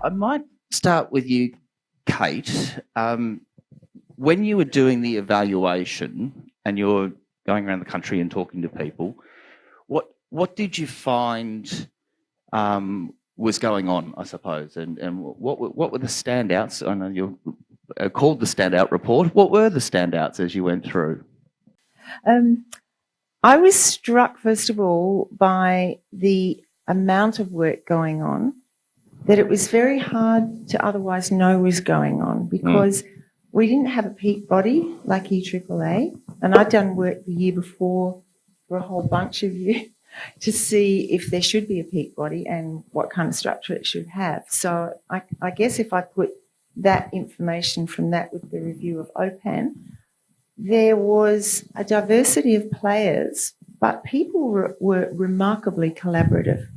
I might start with you, Kate. When you were doing the evaluation and you're going around the country and talking to people, what did you find was going on, I suppose, and what were the standouts? I know you're called the standout report. What were the standouts as you went through? I was struck, first of all, by the amount of work going on, that it was very hard to otherwise know was going on, because we didn't have a peak body like EAAA, and I'd done work the year before for a whole bunch of you to see if there should be a peak body and what kind of structure it should have. So I guess if I put that information from that with the review of OPAN, there was a diversity of players, but people were remarkably collaborative.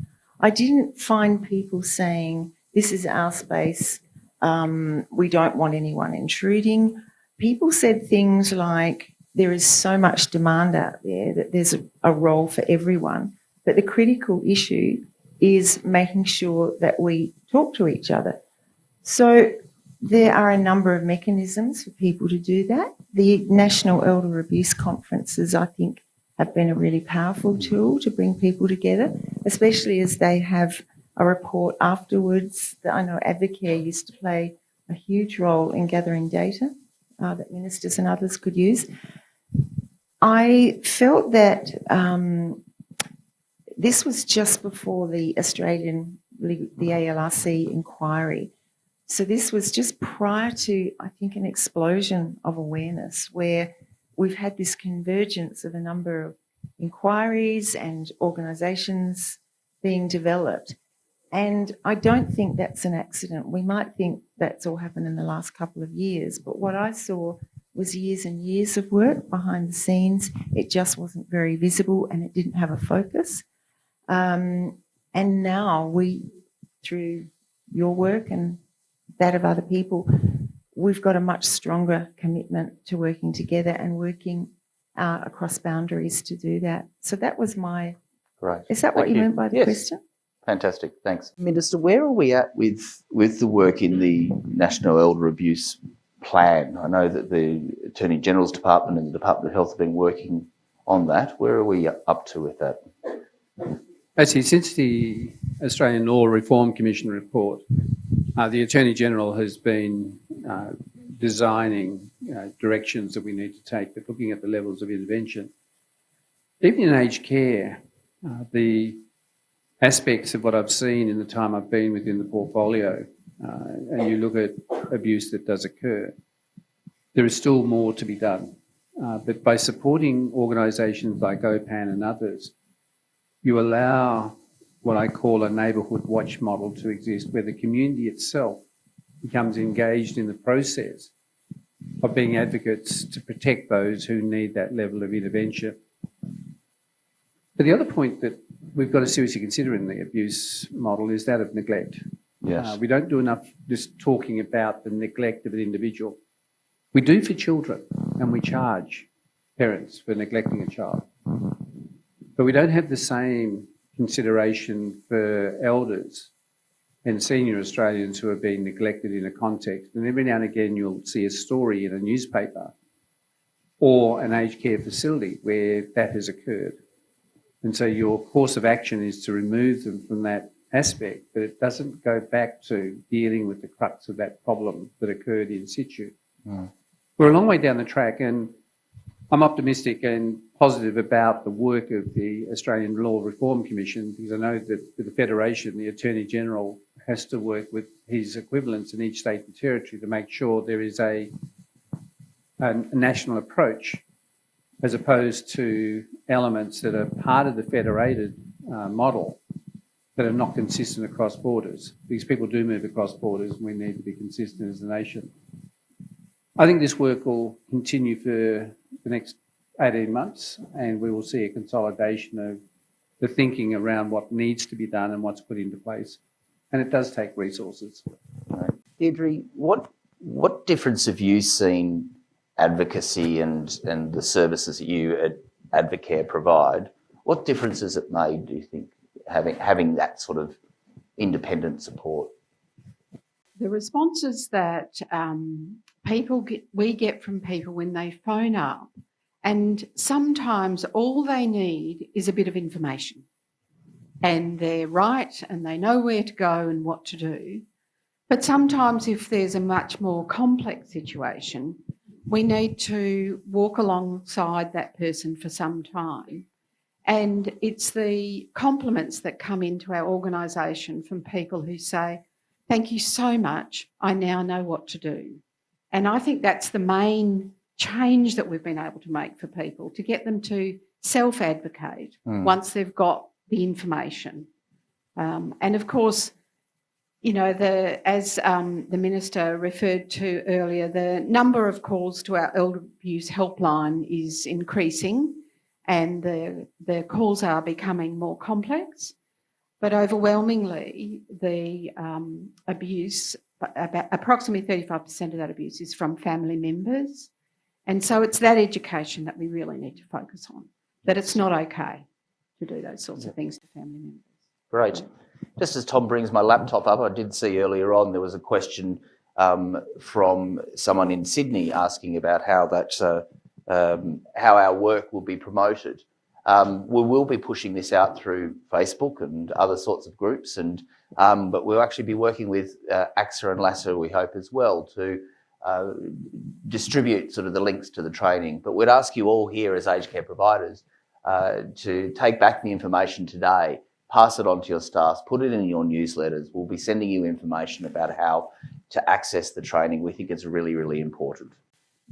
I didn't find people saying, this is our space, we don't want anyone intruding. People said things like, there is so much demand out there that there's a role for everyone, but the critical issue is making sure that we talk to each other. So there are a number of mechanisms for people to do that. The National Elder Abuse Conferences, I think, have been a really powerful tool to bring people together, especially as they have a report afterwards. I know Advocare used to play a huge role in gathering data that ministers and others could use. I felt that this was just before the ALRC inquiry. So this was just prior to, I think, an explosion of awareness where we've had this convergence of a number of inquiries and organisations being developed. And I don't think that's an accident. We might think that's all happened in the last couple of years, but what I saw was years and years of work behind the scenes. It just wasn't very visible and it didn't have a focus. And now we, through your work and that of other people, we've got a much stronger commitment to working together and working across boundaries to do that. So that was my... Right. Is that what you meant by the question? Fantastic, thanks. Minister, where are we at with the work in the National Elder Abuse Plan? I know that the Attorney General's Department and the Department of Health have been working on that. Where are we up to with that? Actually, since the Australian Law Reform Commission report, the Attorney General has been designing directions that we need to take, but looking at the levels of intervention. Even in aged care, the aspects of what I've seen in the time I've been within the portfolio, and you look at abuse that does occur, there is still more to be done. But by supporting organisations like OPAN and others, you allow what I call a neighbourhood watch model to exist, where the community itself becomes engaged in the process of being advocates to protect those who need that level of intervention. But the other point that we've got to seriously consider in the abuse model is that of neglect. Yes. We don't do enough just talking about the neglect of an individual. We do for children, and we charge parents for neglecting a child. But we don't have the same consideration for elders and senior Australians who are being neglected in a context. And every now and again you'll see a story in a newspaper or an aged care facility where that has occurred. And so your course of action is to remove them from that aspect, but it doesn't go back to dealing with the crux of that problem that occurred in situ. We're a long way down the track, and I'm optimistic and positive about the work of the Australian Law Reform Commission, because I know that with the Federation, the Attorney General has to work with his equivalents in each state and territory to make sure there is a national approach, as opposed to elements that are part of the federated model that are not consistent across borders, because people do move across borders and we need to be consistent as a nation. I think this work will continue for the next 18 months, and we will see a consolidation of the thinking around what needs to be done and what's put into place. And it does take resources. Right. Diedre, what difference have you seen advocacy and the services that you at Advocare provide? What difference has it made, do you think, having that sort of independent support? The responses that we get from people when they phone up, and sometimes all they need is a bit of information, and they're right and they know where to go and what to do. But sometimes if there's a much more complex situation, we need to walk alongside that person for some time. And it's the compliments that come into our organisation from people who say, "Thank you so much, I now know what to do." And I think that's the main change that we've been able to make for people, to get them to self-advocate once they've got the information. And of course, you know, as the Minister referred to earlier, the number of calls to our elder abuse helpline is increasing, and the calls are becoming more complex. But overwhelmingly, the abuse, about approximately 35% of that abuse is from family members. And so it's that education that we really need to focus on, that it's not okay to do those sorts of things to family members. Great. Just as Tom brings my laptop up, I did see earlier on there was a question from someone in Sydney asking about how that how our work will be promoted. We will be pushing this out through Facebook and other sorts of groups, and but we'll actually be working with AXA and LASA, we hope, as well, to distribute sort of the links to the training. But we'd ask you all here as aged care providers to take back the information today, pass it on to your staff, put it in your newsletters. We'll be sending you information about how to access the training. We think it's really, really important.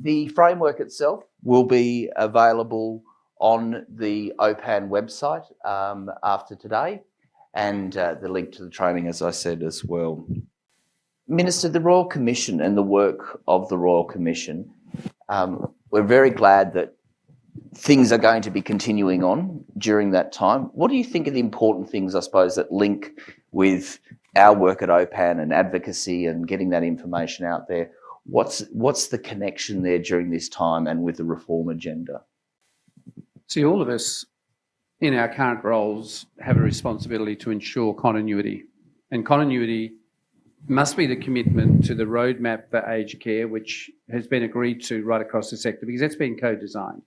The framework itself will be available on the OPAN website after today, and the link to the training, as I said, as well. Minister, the Royal Commission and the work of the Royal Commission, we're very glad that things are going to be continuing on during that time. What do you think are the important things, I suppose, that link with our work at OPAN and advocacy and getting that information out there? What's the connection there during this time and with the reform agenda? See, all of us in our current roles have a responsibility to ensure continuity. And continuity must be the commitment to the roadmap for aged care, which has been agreed to right across the sector, because that's been co-designed.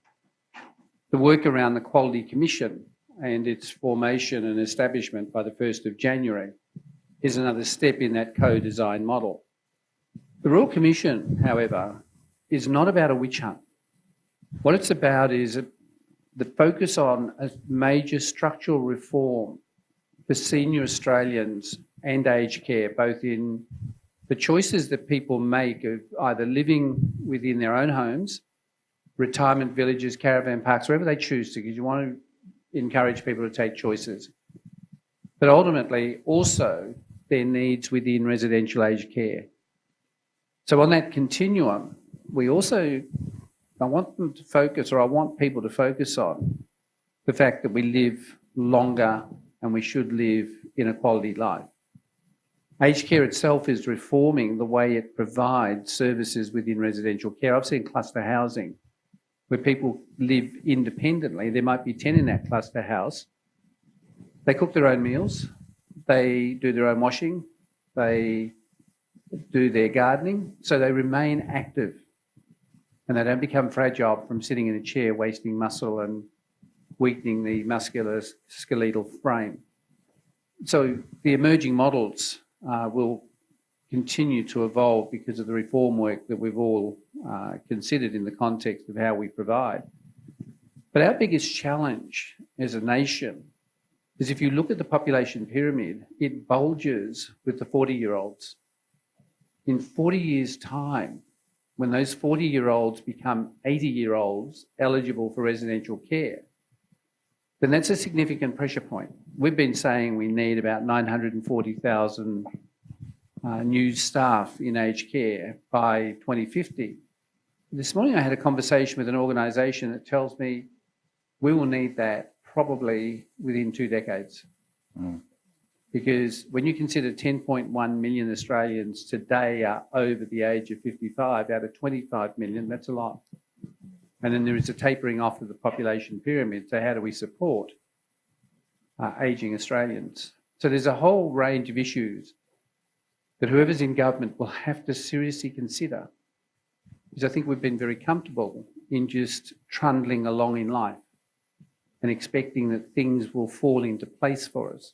The work around the Quality Commission and its formation and establishment by the 1st of January is another step in that co-design model. The Royal Commission, however, is not about a witch hunt. What it's about is the focus on a major structural reform for senior Australians and aged care, both in the choices that people make of either living within their own homes, retirement villages, caravan parks, wherever they choose to, because you want to encourage people to take choices. But ultimately, also their needs within residential aged care. So on that continuum, I want people to focus on the fact that we live longer and we should live in a quality life. Aged care itself is reforming the way it provides services within residential care. I've seen cluster housing where people live independently. There might be 10 in that cluster house. They cook their own meals, they do their own washing, they do their gardening, so they remain active and they don't become fragile from sitting in a chair, wasting muscle and weakening the musculoskeletal frame. So the emerging models will continue to evolve because of the reform work that we've all considered in the context of how we provide. But our biggest challenge as a nation is, if you look at the population pyramid, it bulges with the 40-year-olds. In 40 years' time, when those 40-year-olds become 80-year-olds eligible for residential care, then that's a significant pressure point. We've been saying we need about 940,000 new staff in aged care by 2050. This morning I had a conversation with an organisation that tells me we will need that probably within 2 decades. Because when you consider 10.1 million Australians today are over the age of 55, out of 25 million, that's a lot. And then there is a tapering off of the population pyramid. So how do we support ageing Australians? So there's a whole range of issues. that whoever's in government will have to seriously consider, because I think we've been very comfortable in just trundling along in life and expecting that things will fall into place for us.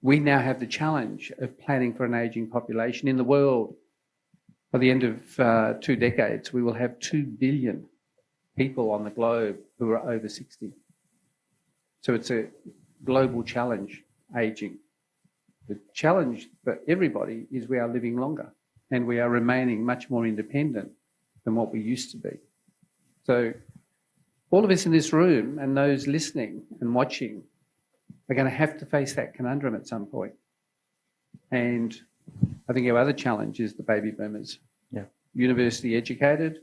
We now have the challenge of planning for an ageing population. In the world, by the end of 2 decades, we will have 2 billion people on the globe who are over 60. So it's a global challenge, ageing. The challenge for everybody is we are living longer and we are remaining much more independent than what we used to be. So all of us in this room and those listening and watching are going to have to face that conundrum at some point. And I think our other challenge is the baby boomers. Yeah. University educated,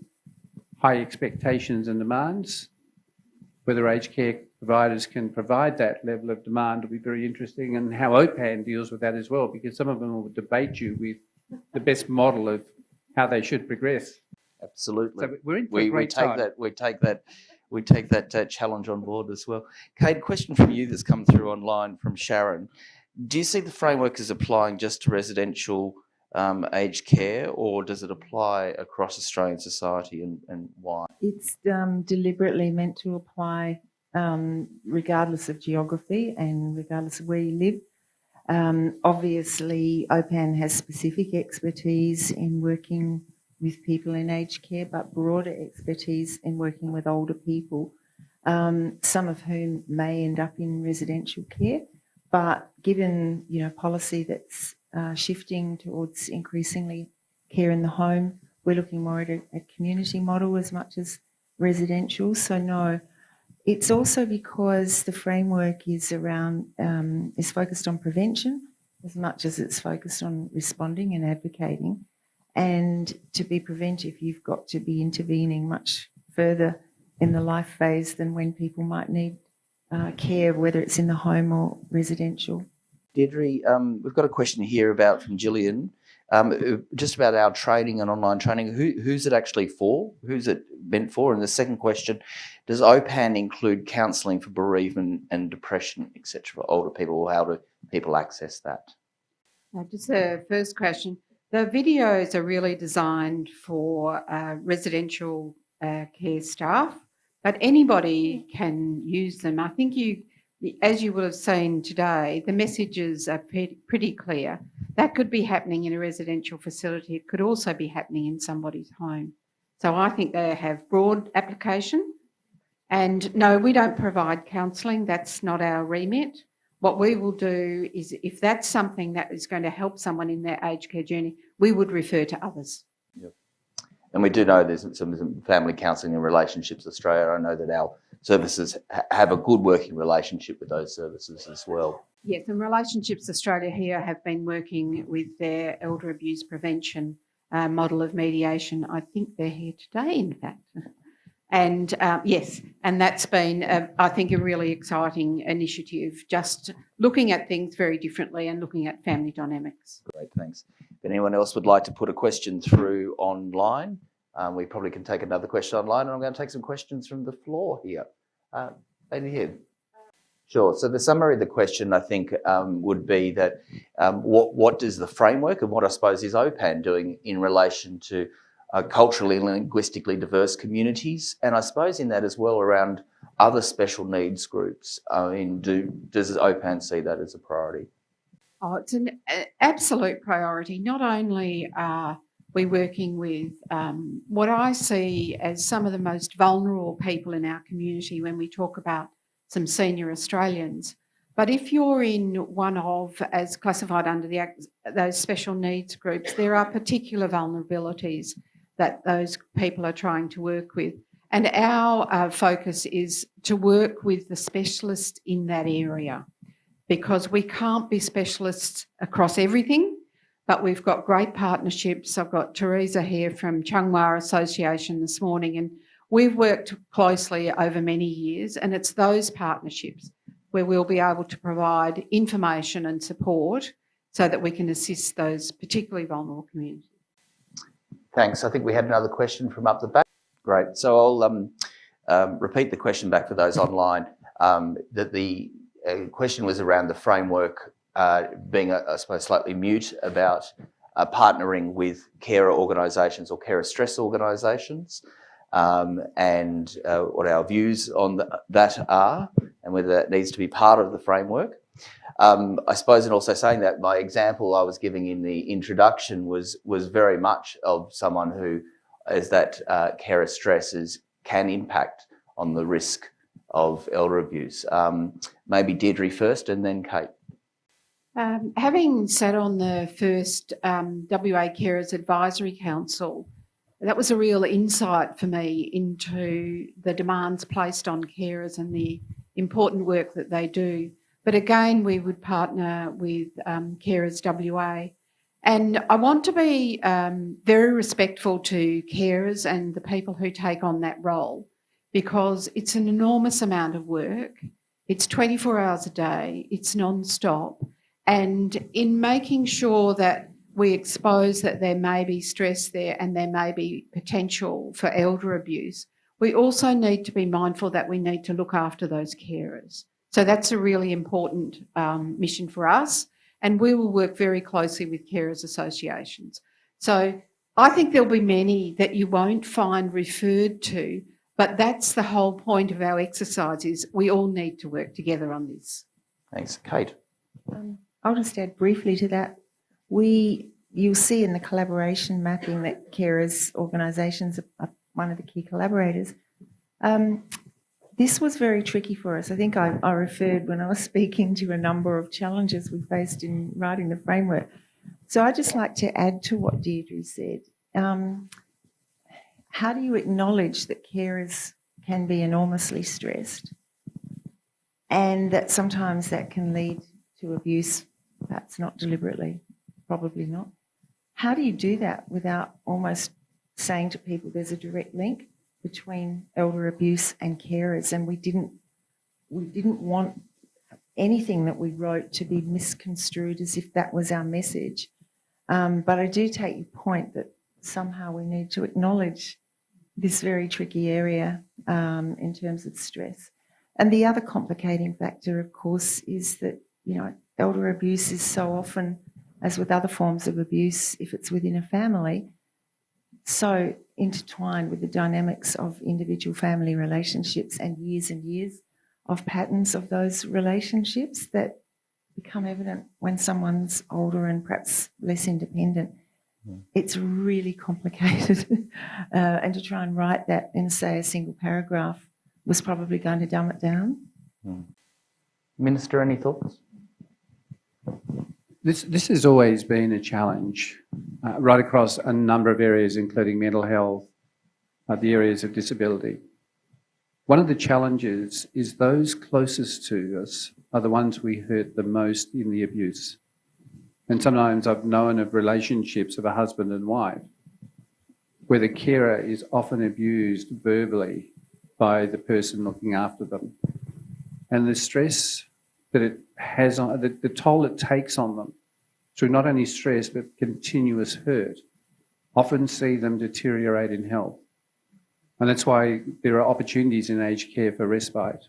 high expectations and demands. Whether aged care providers can provide that level of demand will be very interesting, and how OPAN deals with that as well, because some of them will debate you with the best model of how they should progress. Absolutely. So we're in for a great time. We take that challenge on board as well. Kate, question from you that's come through online from Sharon. Do you see the framework as applying just to residential aged care, or does it apply across Australian society, and why? It's deliberately meant to apply regardless of geography and regardless of where you live. Obviously, OPAN has specific expertise in working with people in aged care, but broader expertise in working with older people, some of whom may end up in residential care. But given, policy that's shifting towards increasingly care in the home, we're looking more at a community model as much as residential. So no, it's also because the framework is around is focused on prevention as much as it's focused on responding and advocating. And to be preventive, you've got to be intervening much further in the life phase than when people might need care, whether it's in the home or residential. Diedre, we've got a question here from Gillian, just about our training and online training. Who's it actually for? Who's it meant for? And the second question, does OPAN include counselling for bereavement and depression, etc., for older people? How do people access that? Just the first question. The videos are really designed for residential care staff, but anybody can use them. I think as you will have seen today, the messages are pretty clear. That could be happening in a residential facility. It could also be happening in somebody's home. So I think they have broad application. And no, we don't provide counselling. That's not our remit. What we will do is, if that's something that is going to help someone in their aged care journey, we would refer to others. Yep. And we do know there's some family counselling and Relationships Australia. I know that our services have a good working relationship with those services as well. Yes, and Relationships Australia here have been working with their elder abuse prevention model of mediation. I think they're here today, in fact. And yes, and that's been, I think, a really exciting initiative, just looking at things very differently and looking at family dynamics. Great, thanks. If anyone else would like to put a question through online, we probably can take another question online, and I'm going to take some questions from the floor here. Lady here. Sure. So the summary of the question, I think, would be that what does the framework and what I suppose is OPAN doing in relation to culturally and linguistically diverse communities, and I suppose in that as well around other special needs groups. I mean, does OPAN see that as a priority? Oh, it's an absolute priority. Not only are we working with what I see as some of the most vulnerable people in our community when we talk about some senior Australians, but if you're in one of, as classified under the Act, those special needs groups, there are particular vulnerabilities that those people are trying to work with. And our focus is to work with the specialists in that area, because we can't be specialists across everything, but we've got great partnerships. I've got Teresa here from Chungwa Association this morning, and we've worked closely over many years, and it's those partnerships where we'll be able to provide information and support so that we can assist those particularly vulnerable communities. Thanks. I think we had another question from up the back. Great. So I'll repeat the question back for those online. That the question was around the framework being, I suppose, slightly mute about partnering with carer organisations or carer stress organisations, and what our views on that are, and whether that needs to be part of the framework. I suppose, and also saying that, my example I was giving in the introduction was very much of someone who, as that carer stresses can impact on the risk of elder abuse. Maybe Diedre first, and then Kate. Having sat on the first WA Carers Advisory Council, that was a real insight for me into the demands placed on carers and the important work that they do. But again, we would partner with Carers WA. And I want to be very respectful to carers and the people who take on that role, because it's an enormous amount of work. It's 24 hours a day. It's non-stop. And in making sure that we expose that there may be stress there and there may be potential for elder abuse, we also need to be mindful that we need to look after those carers. So that's a really important mission for us, and we will work very closely with carers associations. So I think there'll be many that you won't find referred to, but that's the whole point of our exercise, is we all need to work together on this. Thanks. Kate. I'll just add briefly to that. You'll see in the collaboration mapping that carers organisations are one of the key collaborators. This was very tricky for us. I think I referred when I was speaking to a number of challenges we faced in writing the framework. So I'd just like to add to what Diedre said. How do you acknowledge that carers can be enormously stressed and that sometimes that can lead to abuse, perhaps not deliberately, probably not? How do you do that without almost saying to people there's a direct link between elder abuse and carers? And we didn't want anything that we wrote to be misconstrued as if that was our message. But I do take your point that somehow we need to acknowledge this very tricky area in terms of stress. And the other complicating factor, of course, is that, elder abuse is so often, as with other forms of abuse, if it's within a family, so intertwined with the dynamics of individual family relationships and years of patterns of those relationships that become evident when someone's older and perhaps less independent. It's really complicated. And to try and write that in, say, a single paragraph was probably going to dumb it down. Minister, any thoughts? This has always been a challenge right across a number of areas, including mental health, the areas of disability. One of the challenges is those closest to us are the ones we hurt the most in the abuse. And sometimes I've known of relationships of a husband and wife where the carer is often abused verbally by the person looking after them. And the stress that it has on the toll it takes on them through not only stress but continuous hurt often see them deteriorate in health. And that's why there are opportunities in aged care for respite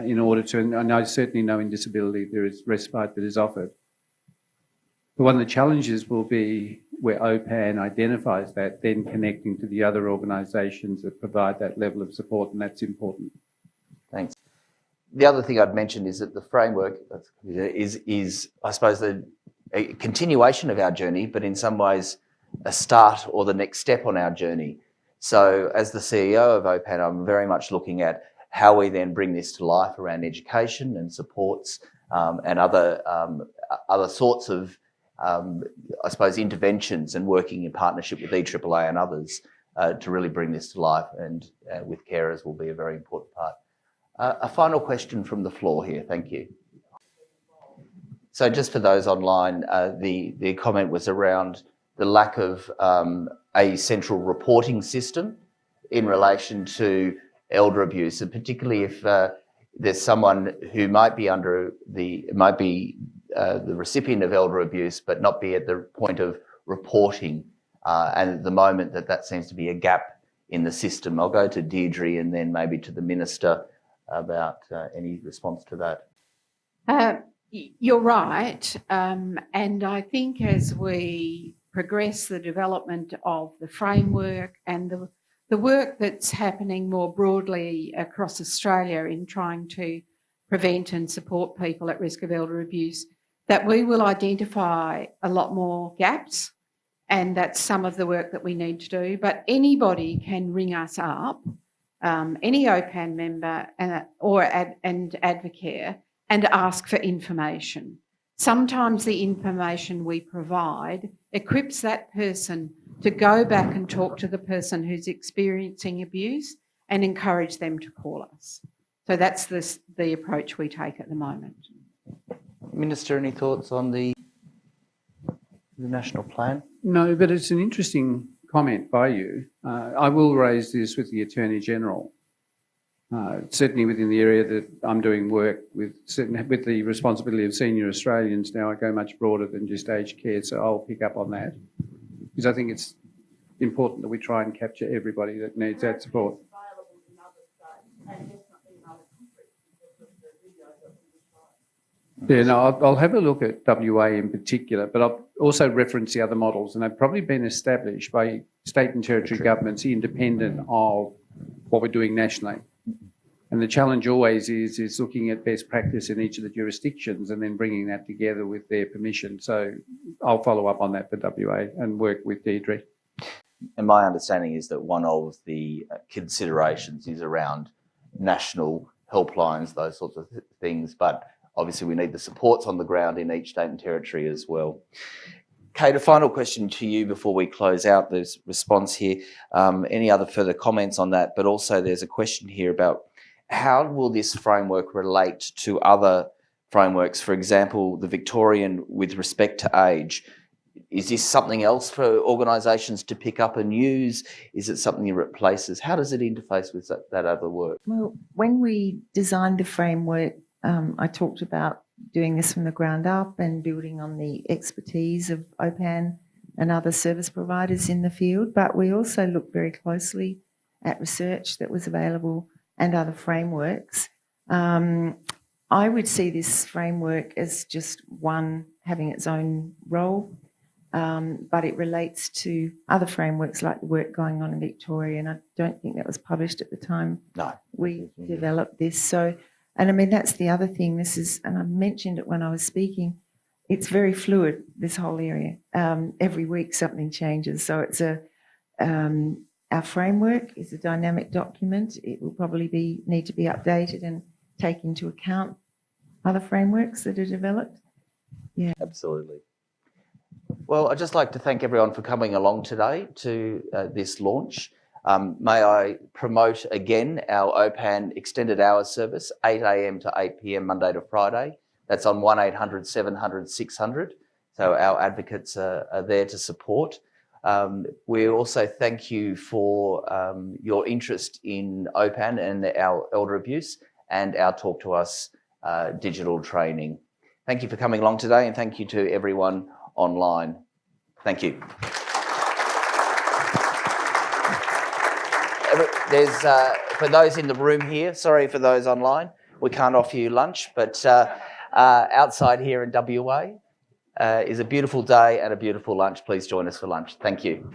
in order to, and I certainly know in disability there is respite that is offered. But one of the challenges will be where OPAN identifies that, then connecting to the other organisations that provide that level of support, and that's important. Thanks. The other thing I'd mention is that the framework is I suppose, a continuation of our journey, but in some ways a start or the next step on our journey. So as the CEO of OPAN, I'm very much looking at how we then bring this to life around education and supports and other sorts of, I suppose, interventions, and working in partnership with EAAA and others to really bring this to life, and with carers will be a very important part. A final question from the floor here. Thank you. So just for those online, the comment was around the lack of a central reporting system in relation to elder abuse, and particularly if there's someone who might be the recipient of elder abuse but not be at the point of reporting, and at the moment that seems to be a gap in the system. I'll go to Diedre and then maybe to the Minister about any response to that. You're right. And I think as we progress the development of the framework and the work that's happening more broadly across Australia in trying to prevent and support people at risk of elder abuse, that we will identify a lot more gaps, and that's some of the work that we need to do. But anybody can ring us up, any OPAN member and Advocare, and ask for information. Sometimes the information we provide equips that person to go back and talk to the person who's experiencing abuse and encourage them to call us. So that's the approach we take at the moment. Minister, any thoughts on the national plan? No, but it's an interesting comment by you. I will raise this with the Attorney-General. Certainly within the area that I'm doing work with the responsibility of senior Australians now, I go much broader than just aged care, so I'll pick up on that because I think it's important that we try and capture everybody that needs that support. Yeah, no, I'll have a look at WA in particular, but I'll also reference the other models, and they've probably been established by state and territory governments independent of what we're doing nationally. And the challenge always is looking at best practice in each of the jurisdictions and then bringing that together with their permission. So I'll follow up on that for WA and work with Diedre. And my understanding is that one of the considerations is around national helplines, those sorts of things, but obviously we need the supports on the ground in each state and territory as well. Kate, a final question to you before we close out this response here. Any other further comments on that? But also there's a question here about how will this framework relate to other frameworks? For example, the Victorian with respect to age. Is this something else for organisations to pick up and use? Is it something it replaces? How does it interface with that other work? Well, when we designed the framework, I talked about doing this from the ground up and building on the expertise of OPAN and other service providers in the field, but we also looked very closely at research that was available and other frameworks. I would see this framework as just one having its own role, but it relates to other frameworks like the work going on in Victoria, and I don't think that was published at the time we developed this. So, and I mean, that's the other thing. This is, and I mentioned it when I was speaking, it's very fluid, this whole area. Every week something changes. So it's our framework is a dynamic document. It will probably need to be updated and take into account other frameworks that are developed. Yeah, absolutely. Well, I'd just like to thank everyone for coming along today to this launch. May I promote again our OPAN extended hours service, 8 a.m. to 8 p.m. Monday to Friday. That's on 1800 700 600. So our advocates are there to support. We also thank you for your interest in OPAN and our elder abuse and our Talk to Us digital training. Thank you for coming along today, and thank you to everyone online. Thank you. There's for those in the room here, sorry for those online, we can't offer you lunch, but outside here in WA is a beautiful day and a beautiful lunch. Please join us for lunch. Thank you.